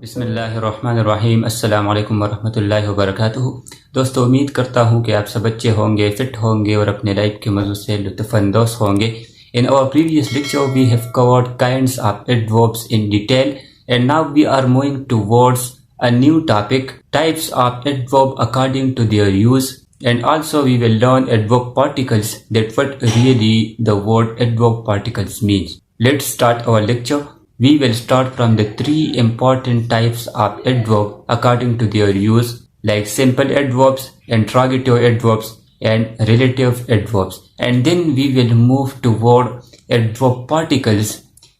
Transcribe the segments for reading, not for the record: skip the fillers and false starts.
بسم اللہ الرحمن الرحیم۔ السلام علیکم ورحمۃ اللہ وبرکاتہ۔ دوستو، امید کرتا ہوں کہ آپ سب اچھے ہوں گے، فٹ ہوں گے اور اپنے لائف کے مزوں سے لطف اندوز ہوں گے۔ In our previous lecture we have covered kinds of adverbs in detail and now we are moving towards a new topic, types of adverb according to their use, and also we will learn adverb particles, that what really the word adverb particles means. Let's start our lecture. We will start from the three important types of adverb according to their use, like simple adverbs, interrogative adverbs, and relative adverbs. And then we will move toward adverb particles,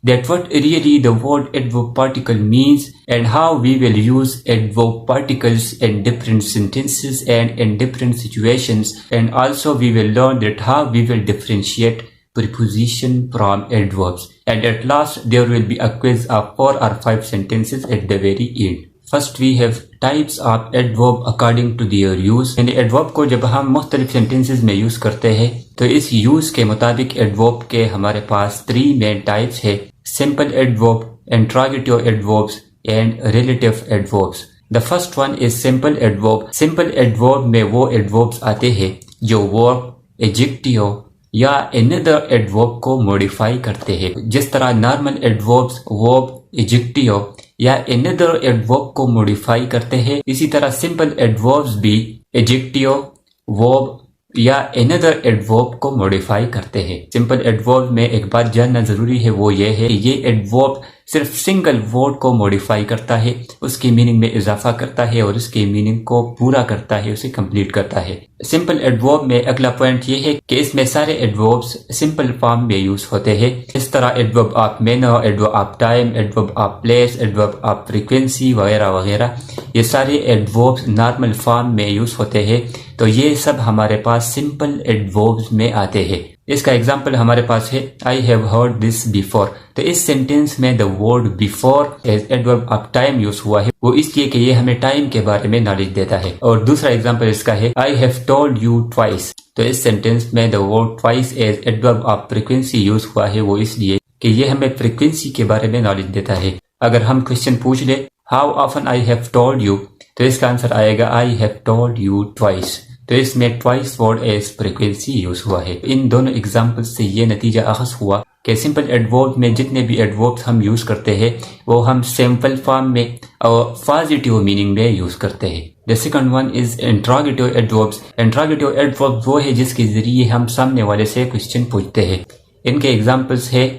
that what really the word adverb particle means and how we will use adverb particles in different sentences and in different situations. And also we will learn that how we will differentiate preposition from adverbs. And at last there will be a quiz of 4 or 5 sentences at the very end. First we have types of adverb according to their use. یعنی adverb کو جب ہم مختلف sentences میں use کرتے ہیں تو اس use کے مطابق adverb کے ہمارے پاس 3 main types ہے: simple adverb, interrogative adverbs and relative adverbs. The first one is simple adverb. Simple adverb میں وہ adverbs آتے ہیں جو verb, adjective یا another adverb کو modify کرتے ہیں. جس طرح normal adverbs verb, adjective یا another adverb کو modify کرتے ہیں، اسی طرح simple adverbs بھی adjective, verb یا another adverb کو modify کرتے ہیں. simple adverb میں ایک بات جاننا ضروری ہے، وہ یہ ہے کہ یہ adverb صرف سنگل ورڈ کو موڈیفائی کرتا ہے، اس کی میننگ میں اضافہ کرتا ہے اور اس کی میننگ کو پورا کرتا ہے، اسے کمپلیٹ کرتا ہے. سمپل ایڈورب میں اگلا پوائنٹ یہ ہے کہ اس میں سارے ایڈوربس سمپل فارم میں یوز ہوتے ہیں. اس طرح adverb of manner, adverb of time, adverb of place, adverb of frequency وغیرہ وغیرہ، یہ سارے ایڈوربس نارمل فارم میں یوز ہوتے ہیں. تو یہ سب ہمارے پاس سمپل ایڈوربس میں آتے ہیں. اس کا ایگزامپل ہمارے پاس ہے I have heard this before. تو اس سینٹینس میں the word before as adverb of time use ہوا ہے، وہ اس لیے کہ یہ ہمیں ٹائم کے بارے میں نالج دیتا ہے. اور دوسرا ایگزامپل اس کا ہے I have told you twice. تو اس سینٹینس میں the word twice as adverb of frequency use ہوا ہے، وہ اس لیے کہ یہ ہمیں فریکوینسی کے بارے میں نالج دیتا ہے. اگر ہم کوشچن پوچھ لیں How often I have told you، تو اس کا آنسر آئے گا I have told you twice. تو اس میں twice word as frequency use ہوا ہے. ان دونوں ایگزامپل سے یہ نتیجہ اخذ ہوا کہ سمپل ایڈورب میں جتنے بھی ایڈوربس ہم یوز کرتے ہیں وہ ہم سمپل فارم میں اور پازیٹیو میننگ میں یوز کرتے ہیں. The second one is interrogative adverbs. Interrogative adverbs وہ ہے جس کے ذریعے ہم سامنے والے سے کوشچن پوچھتے ہیں. ان کے ایگزامپلس ہے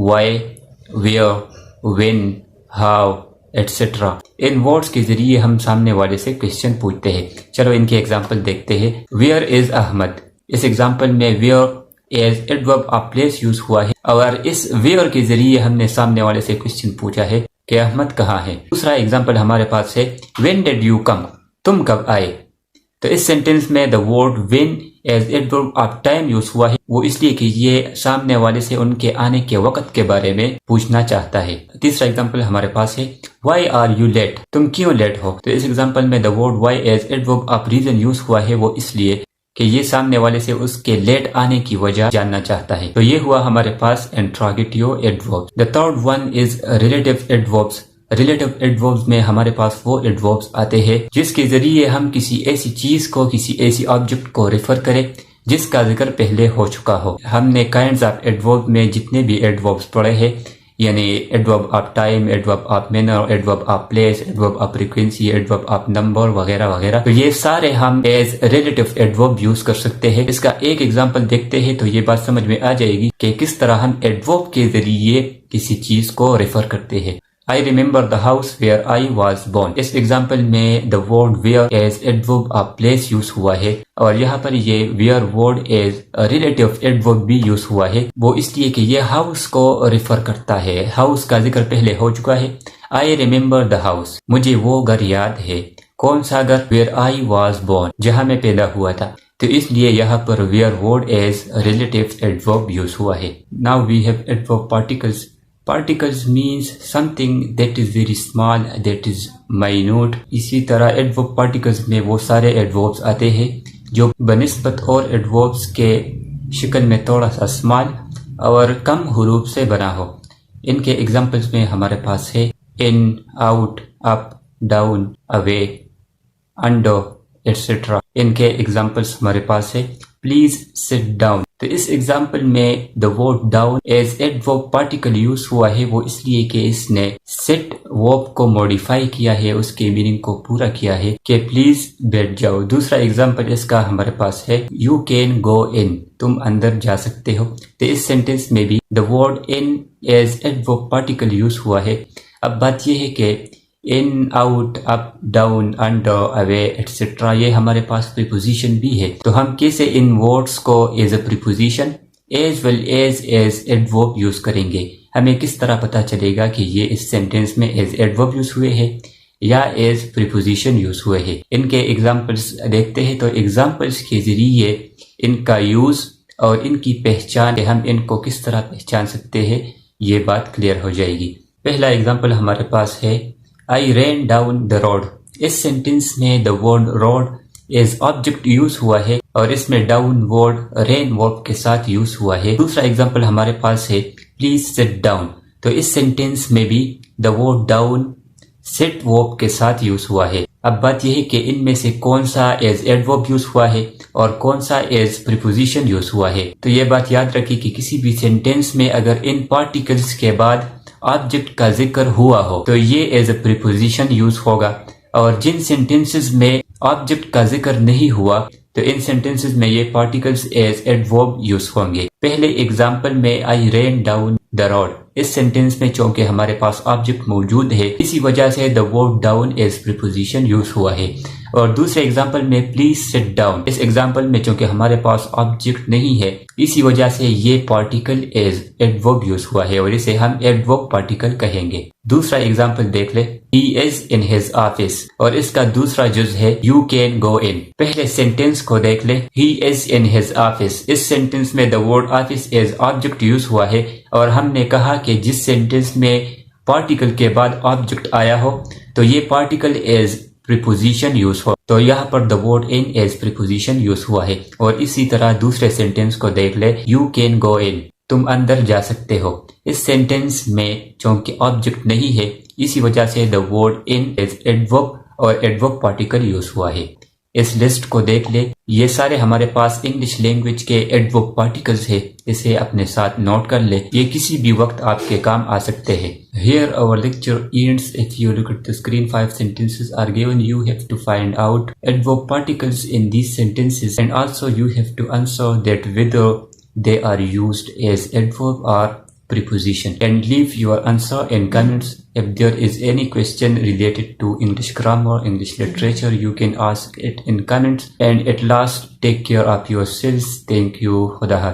why, where, when, how etcetera. In words کے ذریعے ہم سامنے والے سے کوشچن پوچھتے ہیں. چلو ان کے ایگزامپل دیکھتے ہیں. Where is Ahmed. اس ایگزامپل میں where is adverb of place use ہوا ہے اور اس ویئر کے ذریعے ہم نے سامنے والے سے کوشچن پوچھا ہے کہ احمد کہاں ہے. دوسرا ایگزامپل ہمارے پاس ہے وین ڈیڈ یو کم. تم کب آئے. تو اس سینٹینس میں the word when as adverb of time use ہوا ہے، وہ اس لیے کہ یہ سامنے والے سے ان کے آنے کے وقت کے بارے میں پوچھنا چاہتا ہے. تیسرا ایگزامپل ہمارے پاس ہے وائی آر یو لیٹ. تم کیوں لیٹ ہو. تو اس ایگزامپل میں the word why as adverb of reason use ہوا ہے، وہ اس لیے کہ یہ سامنے والے سے اس کے لیٹ آنے کی وجہ جاننا چاہتا ہے. تو یہ ہوا ہمارے پاس interrogative adverb. The third one is relative adverbs. Relative adverbs میں ہمارے پاس وہ ایڈوربس آتے ہیں جس کے ذریعے ہم کسی ایسی چیز کو، کسی ایسی آبجیکٹ کو ریفر کریں جس کا ذکر پہلے ہو چکا ہو. ہم نے کائنڈز آف ایڈورب میں جتنے بھی ایڈوربس پڑھے ہیں، یعنی adverb of time, adverb of manner, adverb of place, adverb of frequency, adverb of number وغیرہ وغیرہ، تو یہ سارے ہم ایز ریلیٹیو ایڈورب یوز کر سکتے ہیں. اس کا ایک ایگزامپل دیکھتے ہیں تو یہ بات سمجھ میں آ جائے گی کہ کس طرح ہم ایڈورب کے ذریعے کسی چیز کو ریفر کرتے ہیں. I remember the house where I was born. اس ایگزامپل میں the word where as adverb of place use ہوا ہے اور یہاں پر یہ where word as relative adverb بھی یوز ہوا ہے، وہ اس لیے کہ یہ house کو ریفر کرتا ہے. house کا ذکر پہلے ہو چکا ہے. I remember the house. مجھے وہ گھر یاد ہے. کون سا گھر؟ where I was born. جہاں میں پیدا ہوا تھا. تو اس لیے یہاں پر where word as relative adverb use ہوا ہے. Now we have adverb particles. Particles means something that is very small, that is minute. اسی طرح adverb particles میں وہ سارے adverbs آتے ہیں جو بنسبت اور adverbs کے شکل میں تھوڑا سا small اور کم حروف سے بنا ہو. ان کے ایگزامپلس میں ہمارے پاس ہے in, out, up, down, away, under, etc. ان کے ایگزامپلس ہمارے پاس ہے. Please sit down. تو اس ایگزامپل میں the word down as adverb particle use ہوا ہے، وہ اس لیے کہ اس نے سٹ ورب کو موڈیفائی کیا ہے، اس کے میننگ کو پورا کیا ہے کہ پلیز بیٹھ جاؤ. دوسرا ایگزامپل اس کا ہمارے پاس ہے یو کین گو ان، تم اندر جا سکتے ہو. تو اس سینٹینس میں بھی the word in as adverb particle use ہوا ہے. اب بات یہ ہے کہ in, out, up, down, under, away, etcetera یہ ہمارے پاس پریپوزیشن بھی ہے. تو ہم کیسے ان ورڈز کو as a preposition as well as adverb use کریں گے؟ ہمیں کس طرح پتہ چلے گا کہ یہ اس سینٹینس میں ایز ایڈورب یوز ہوئے ہیں یا ایز پریپوزیشن یوز ہوئے ہیں؟ ان کے ایگزامپلس دیکھتے ہیں. تو ایگزامپلس کے ذریعے ان کا یوز اور ان کی پہچان، ہم ان کو کس طرح پہچان سکتے ہیں، یہ بات کلیئر ہو جائے گی. پہلا ایگزامپل ہمارے پاس ہے I ran down the road. اس سینٹینس میں the word road as object use ہوا ہے اور اس میں ڈاؤن ورڈ ran verb کے ساتھ یوز ہوا ہے. دوسرا ایگزامپل ہمارے پاس ہے please sit down. تو اس سینٹینس میں بھی the word down sit verb کے ساتھ یوز ہوا ہے. اب بات یہ ہے کہ ان میں سے کون سا ایز ایڈورب یوز ہوا ہے اور کون سا ایز پریپوزیشن یوز ہوا ہے. تو یہ بات یاد رکھیے کہ کسی بھی سینٹینس میں اگر ان پارٹیکلز کے بعد آبجیکٹ کا ذکر ہوا ہو تو یہ ایز اے پریپوزیشن یوز ہوگا، اور جن سینٹینسز میں آبجیکٹ کا ذکر نہیں ہوا تو ان سینٹینسز میں یہ پارٹیکلز ایز ایڈورب یوز ہوں گے. پہلے ایگزامپل میں I ran down the road, اس سینٹینس میں چونکہ ہمارے پاس آبجیکٹ موجود ہے اسی وجہ سے the word down as preposition use ہوا ہے. اور دوسرے ایگزامپل میں please sit down, us example میں چونکہ ہمارے پاس آبجیکٹ نہیں ہے اسی وجہ سے یہ پارٹیکل ایز ایڈورب یوز ہوا ہے اور اسے ہم ایڈورب پارٹیکل کہیں گے. دوسرا ایگزامپل دیکھ لیں he is in his office، اور اس کا دوسرا جز ہے you can go in. پہلے سینٹینس کو دیکھ لیں he is in his office. اس سینٹینس میں the word office as object use ہوا ہے اور ہم نے کہا کہ جس سینٹینس میں پارٹیکل کے بعد آبجیکٹ آیا ہو تو یہ پارٹیکل ایز پریپوزیشن یوز ہو، تو یہاں پر the word in as preposition use ہوا ہے. اور اسی طرح دوسرے سینٹینس کو دیکھ لیں you can go in، تم اندر جا سکتے ہو. اس سینٹینس میں چونکہ آبجیکٹ نہیں ہے اسی وجہ سے the word in as adverb اور ایڈورب پارٹیکل یوز ہوا ہے. اس لسٹ کو دیکھ لے، یہ سارے ہمارے پاس انگلش لینگویج کے ایڈورب پارٹیکلز ہیں، اسے اپنے ساتھ نوٹ کر لے، یہ کسی بھی وقت آپ کے کام آ سکتے ہیں. Here our lecture ends. If you look at the screen, 5 sentences are given. You have to find out adverb particles in these sentences and also you have to answer that whether they are used as adverb or preposition, and leave your answer in comments. If there is any question related to English grammar, English literature, you can ask it in comments. And at last, take care of yourselves. Thank you. Khuda Hafiz.